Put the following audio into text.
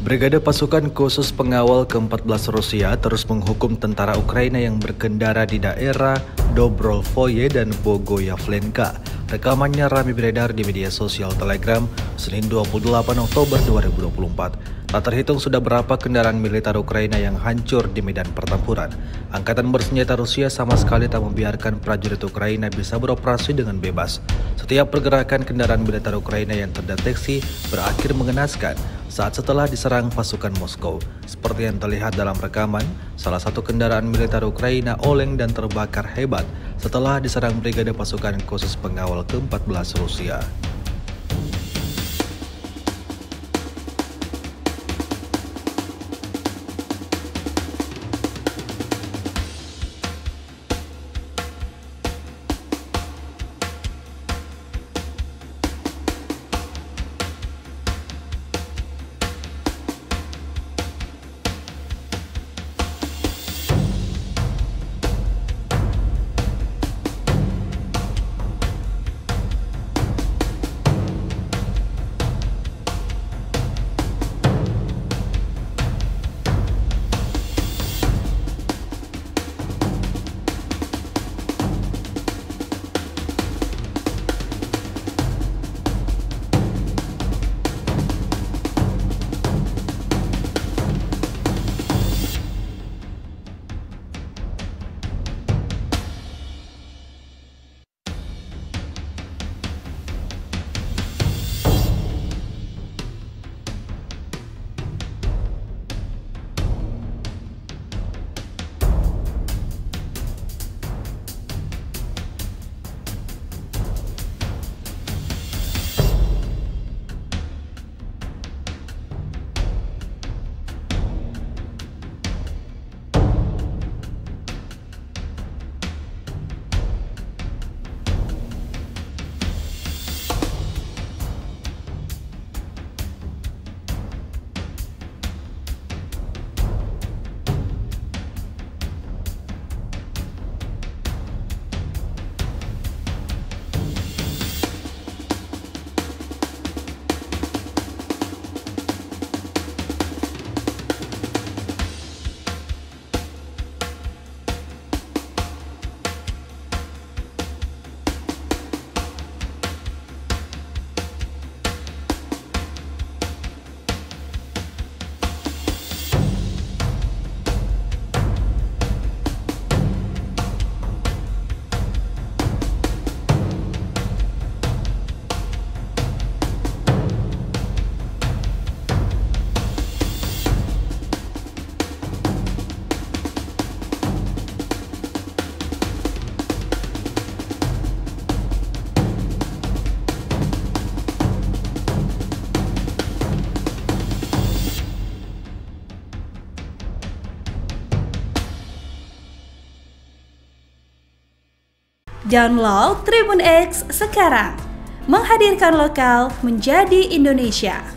Brigade Pasukan Khusus Pengawal ke-14 Rusia terus menghukum tentara Ukraina yang berkendara di daerah Dobrovolye dan Bogoyavlenka. Rekamannya ramai beredar di media sosial Telegram Senin 28 Oktober 2024. Tak terhitung sudah berapa kendaraan militer Ukraina yang hancur di medan pertempuran. Angkatan Bersenjata Rusia sama sekali tak membiarkan prajurit Ukraina bisa beroperasi dengan bebas. Setiap pergerakan kendaraan militer Ukraina yang terdeteksi berakhir mengenaskan saat setelah diserang pasukan Moskow. Seperti yang terlihat dalam rekaman, salah satu kendaraan militer Ukraina Oleng dan terbakar hebat setelah diserang Brigade Pasukan Khusus Pengawal ke-14 Rusia. Download Tribun X sekarang, menghadirkan lokal menjadi Indonesia.